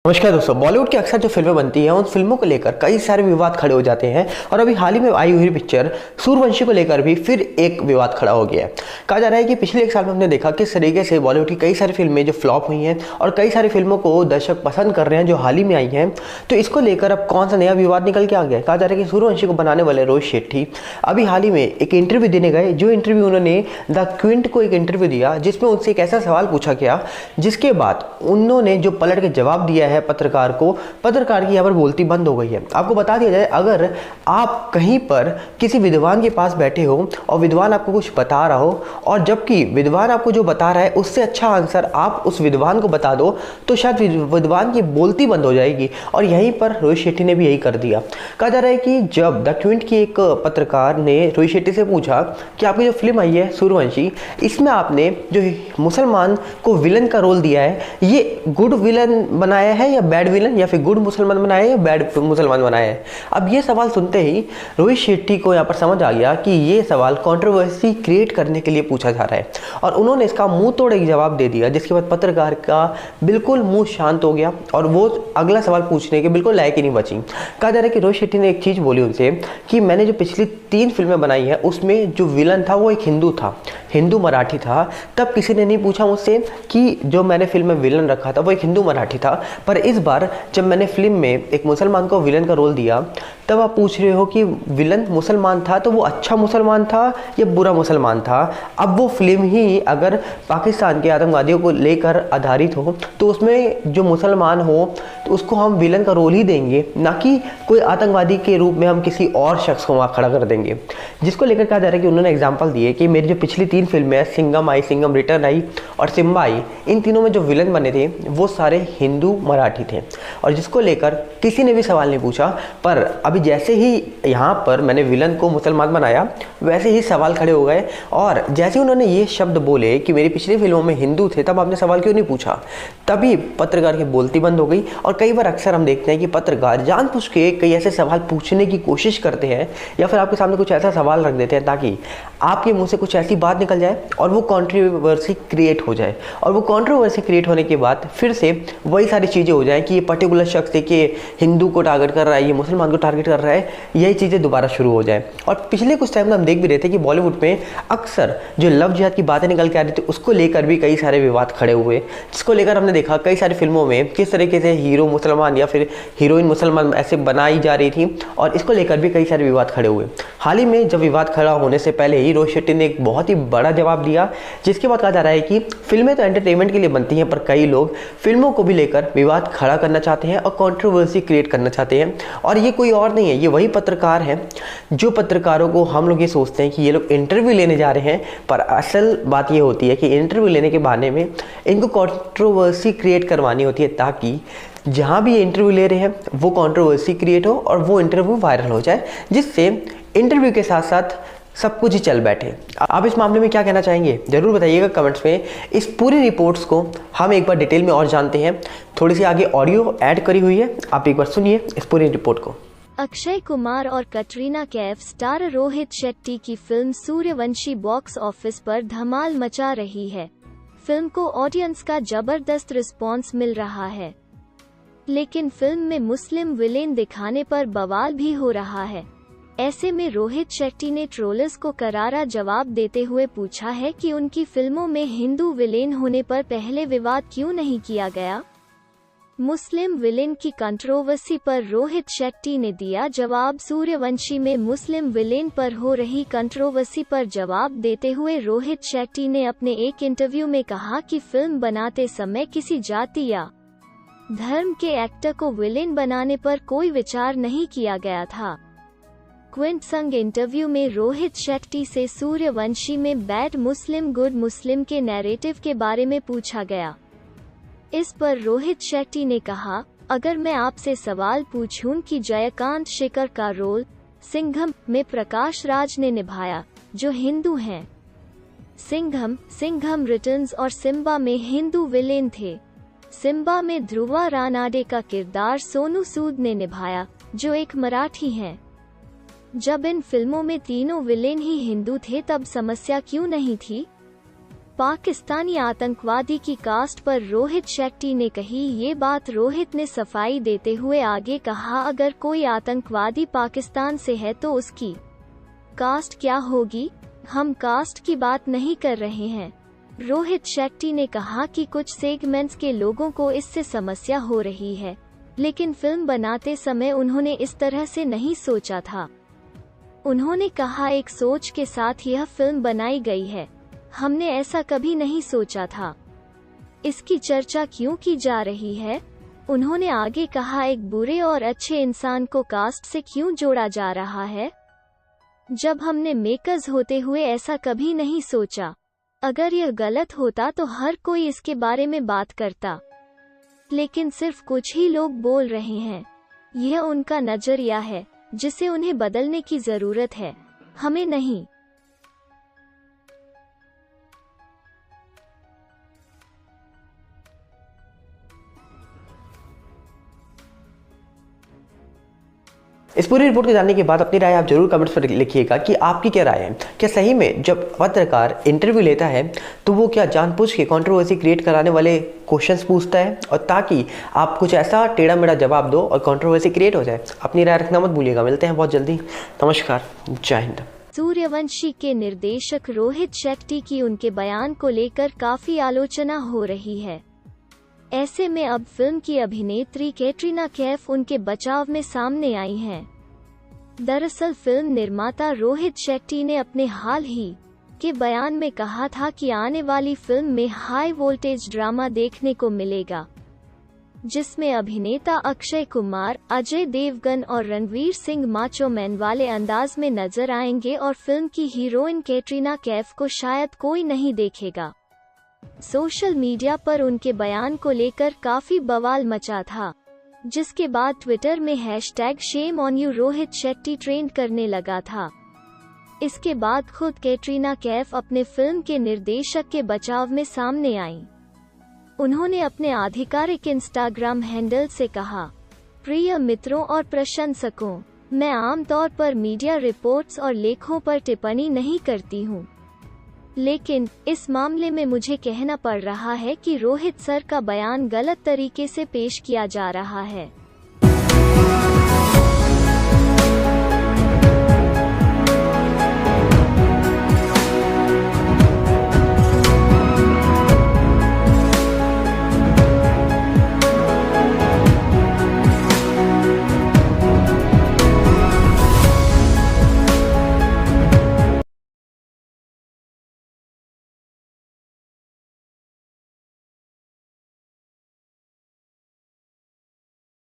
नमस्कार दोस्तों। बॉलीवुड की अक्सर जो फिल्में बनती हैं उन फिल्मों को लेकर कई सारे विवाद खड़े हो जाते हैं और अभी हाल ही में आई हुई पिक्चर सूर्यवंशी को लेकर भी फिर एक विवाद खड़ा हो गया है। कहा जा रहा है कि पिछले एक साल में हमने देखा किस तरीके से बॉलीवुड की कई सारी फिल्में जो फ्लॉप हुई हैं और कई सारी फिल्मों को दर्शक पसंद कर रहे हैं जो हाल ही में आई हैं। तो इसको लेकर अब कौन सा नया विवाद निकल के आ गया है। कहा जा रहा है कि सूर्यवंशी को बनाने वाले रोहित शेट्टी अभी हाल ही में एक इंटरव्यू देने गए, जो इंटरव्यू उन्होंने द क्विंट को एक इंटरव्यू दिया जिसमें उनसे एक ऐसा सवाल पूछा गया जिसके बाद उन्होंने जो पलट के जवाब दिया है पत्रकार को, पत्रकार की यहाँ पर बोलती बंद हो गई है। आपको बता दिया जाए, अगर आप कहीं पर किसी विद्वान के पास बैठे हो और विद्वान आपको कुछ बता रहा हो और जबकि विद्वान आपको जो बता रहा है उससे अच्छा आंसर आप उस विद्वान को बता दो तो शायद विद्वान की बोलती बंद हो जाएगी। और यहीं पर रोहित शेट्टी ने भी यही कर दिया। कहा जा रहा है कि जब द ट्विंट की एक पत्रकार ने रोहित शेट्टी से पूछा कि आपकी जो फिल्म आई है सूर्यवंशी, इसमें आपने जो मुसलमान को विलन का रोल दिया है, ये गुड विलन बनाया है या बैड विलन, या फिर गुड मुसलमान बनाया है या बैड मुसलमान बनाया है। अब ये सवाल सुनते ही रोहित शेट्टी को यहाँ पर समझ आ गया कि ये सवाल कंट्रोवर्सी क्रिएट करने के लिए पूछा जा रहा है और उन्होंने इसका मुंह तोड़ एक जवाब दे दिया, जिसके बाद पत्रकार का बिल्कुल मुंह शांत हो गया और वो अगला सवाल पूछने के बिल्कुल लायक ही नहीं बची। कहा जा रहा है कि रोहित शेट्टी ने एक चीज़ बोली उनसे कि मैंने जो पिछली 3 फिल्में बनाई है उसमें जो विलन था वो एक हिंदू था, हिंदू मराठी था। तब किसी ने नहीं पूछा मुझसे कि जो मैंने फिल्म में विलन रखा था वो एक हिंदू मराठी था, पर इस बार जब मैंने फिल्म में एक मुसलमान को विलन का रोल दिया तब आप पूछ रहे हो कि विलन मुसलमान था तो वो अच्छा मुसलमान था या बुरा मुसलमान था। अब वो फिल्म ही अगर पाकिस्तान के आतंकवादियों को लेकर आधारित हो तो उसमें जो मुसलमान हो तो उसको हम विलन का रोल ही देंगे, ना कि कोई आतंकवादी के रूप में हम किसी और शख्स को वहाँ खड़ा कर देंगे। जिसको लेकर कहा जा रहा है कि उन्होंने एग्जाम्पल दिए कि मेरी जो पिछली 3 फिल्में हैं, सिंघम आई, सिंघम रिटर्न आई और सिम्बा आई, इन तीनों में जो विलन बने थे वो सारे हिंदू मराठी थे। और जिसको लेकर किसी ने भी सवाल नहीं पूछा, पर अभी जैसे ही यहाँ पर मैंने विलन को मुसलमान बनाया वैसे ही सवाल खड़े हो गए और जैसे उन्होंने ये शब्द बोले कि मेरी पिछली फिल्मों में हिंदू थे तब आपने सवाल क्यों नहीं पूछा, तभी पत्रकार की बोलती बंद हो गई। और कई बार अक्सर हम देखते हैं कि पत्रकार जानबूझ के कई ऐसे सवाल पूछने की कोशिश करते हैं या फिर आपके सामने कुछ ऐसा सवाल रख देते हैं ताकि आपके मुंह से कुछ ऐसी बात निकल जाए और वो कंट्रोवर्सी क्रिएट हो जाए। और वो कंट्रोवर्सी क्रिएट होने के बाद फिर से वही सारी चीज़ें हो जाए कि ये पर्टिकुलर शख्स देखिए हिंदू को टारगेट कर रहा है, ये मुसलमान को टारगेट कर रहा है, यही चीज़ें दोबारा शुरू हो जाए। और पिछले कुछ टाइम में हम देख भी रहे थे कि बॉलीवुड में अक्सर जो लव जिहाद की बातें निकल के आ रही थी उसको लेकर भी कई सारे विवाद खड़े हुए, जिसको लेकर हमने देखा कई सारी फिल्मों में किस तरीके से हीरो मुसलमान या फिर हीरोइन मुसलमान ऐसे बनाई जा रही थी और इसको लेकर भी कई सारे विवाद खड़े हुए। हाल ही में जब विवाद खड़ा होने से पहले ही रोहित शेट्टी ने एक बहुत ही बड़ा जवाब दिया, जिसके बाद कहा जा रहा है कि फिल्में तो एंटरटेनमेंट के लिए बनती हैं पर कई लोग फिल्मों को भी लेकर विवाद खड़ा करना चाहते हैं और कंट्रोवर्सी क्रिएट करना चाहते हैं। और ये कोई और नहीं है, ये वही पत्रकार हैं जो पत्रकारों को हम लोग ये सोचते हैं कि ये लोग इंटरव्यू लेने जा रहे हैं, पर असल बात ये होती है कि इंटरव्यू लेने के बहाने में इनको कंट्रोवर्सी क्रिएट करवानी होती है ताकि जहाँ भी ये इंटरव्यू ले रहे हैं वो कंट्रोवर्सी क्रिएट हो और वो इंटरव्यू वायरल हो जाए, जिससे इंटरव्यू के साथ साथ सब कुछ ही चल बैठे। आप इस मामले में क्या कहना चाहेंगे जरूर बताइएगा कमेंट्स में। इस पूरी रिपोर्ट्स को हम एक बार डिटेल में और जानते हैं, थोड़ी सी आगे ऑडियो ऐड करी हुई है, आप एक बार सुनिए इस पूरी रिपोर्ट को। अक्षय कुमार और कटरीना कैफ स्टार रोहित शेट्टी की फिल्म सूर्यवंशी बॉक्स ऑफिस पर धमाल मचा रही है। फिल्म को ऑडियंस का जबरदस्त रिस्पॉन्स मिल रहा है, लेकिन फिल्म में मुस्लिम विलेन दिखाने पर बवाल भी हो रहा है। ऐसे में रोहित शेट्टी ने ट्रोलर्स को करारा जवाब देते हुए पूछा है कि उनकी फिल्मों में हिंदू विलेन होने पर पहले विवाद क्यों नहीं किया गया। मुस्लिम विलेन की कंट्रोवर्सी पर रोहित शेट्टी ने दिया जवाब। सूर्यवंशी में मुस्लिम विलेन पर हो रही कंट्रोवर्सी पर जवाब देते हुए रोहित शेट्टी ने अपने एक इंटरव्यू में कहा कि फिल्म बनाते समय किसी जाति या धर्म के एक्टर को विलेन बनाने पर कोई विचार नहीं किया गया था। क्विंट संग इंटरव्यू में रोहित शेट्टी से सूर्यवंशी में बैड मुस्लिम गुड मुस्लिम के नैरेटिव के बारे में पूछा गया। इस पर रोहित शेट्टी ने कहा, अगर मैं आपसे सवाल पूछूं कि जयकांत शेखर का रोल सिंघम में प्रकाश राज ने निभाया जो हिंदू हैं, सिंघम रिटर्न्स और सिम्बा में हिंदू विलेन थे। सिम्बा में ध्रुवा रानाडे का किरदार सोनू सूद ने निभाया जो एक मराठी हैं। जब इन फिल्मों में तीनों विलेन ही हिंदू थे तब समस्या क्यों नहीं थी। पाकिस्तानी आतंकवादी की कास्ट पर रोहित शेट्टी ने कही ये बात। रोहित ने सफाई देते हुए आगे कहा, अगर कोई आतंकवादी पाकिस्तान से है तो उसकी कास्ट क्या होगी? हम कास्ट की बात नहीं कर रहे हैं। रोहित शेट्टी ने कहा कि कुछ सेगमेंट्स के लोगों को इससे समस्या हो रही है, लेकिन फिल्म बनाते समय उन्होंने इस तरह से नहीं सोचा था। उन्होंने कहा, एक सोच के साथ यह फिल्म बनाई गई है, हमने ऐसा कभी नहीं सोचा था। इसकी चर्चा क्यों की जा रही है? उन्होंने आगे कहा, एक बुरे और अच्छे इंसान को कास्ट से क्यों जोड़ा जा रहा है? जब हमने मेकर्स होते हुए ऐसा कभी नहीं सोचा। अगर यह गलत होता तो हर कोई इसके बारे में बात करता, लेकिन सिर्फ कुछ ही लोग बोल रहे हैं। यह उनका नजरिया है जिसे उन्हें बदलने की जरूरत है, हमें नहीं। इस पूरी रिपोर्ट को जानने के बाद अपनी राय आप जरूर कमेंट्स पर लिखिएगा कि आपकी क्या राय है। क्या सही में जब पत्रकार इंटरव्यू लेता है तो वो क्या जानबूझ के कंट्रोवर्सी क्रिएट कराने वाले क्वेश्चंस पूछता है, और ताकि आप कुछ ऐसा टेढ़ा मेढ़ा जवाब दो और कंट्रोवर्सी क्रिएट हो जाए? अपनी राय रखना मत भूलिएगा। मिलते हैं बहुत जल्दी। नमस्कार, जय हिंद। सूर्यवंशी के निर्देशक रोहित शेट्टी की उनके बयान को लेकर काफी आलोचना हो रही है। ऐसे में अब फिल्म की अभिनेत्री कैटरीना कैफ उनके बचाव में सामने आई हैं। दरअसल फिल्म निर्माता रोहित शेट्टी ने अपने हाल ही के बयान में कहा था कि आने वाली फिल्म में हाई वोल्टेज ड्रामा देखने को मिलेगा, जिसमें अभिनेता अक्षय कुमार, अजय देवगन और रणवीर सिंह माचो मैन वाले अंदाज में नजर आएंगे और फिल्म की हीरोइन कैटरीना कैफ को शायद कोई नहीं देखेगा। सोशल मीडिया पर उनके बयान को लेकर काफी बवाल मचा था, जिसके बाद ट्विटर में hashtag shame on you Rohit Shetty trend करने लगा था। इसके बाद खुद कैटरीना कैफ अपने फिल्म के निर्देशक के बचाव में सामने आईं। उन्होंने अपने आधिकारिक इंस्टाग्राम हैंडल से कहा, प्रिय मित्रों और प्रशंसकों, मैं आमतौर पर मीडिया रिपोर्ट्स और लेखों पर टिप्पणी नहीं करती हूँ, लेकिन इस मामले में मुझे कहना पड़ रहा है कि रोहित सर का बयान गलत तरीके से पेश किया जा रहा है।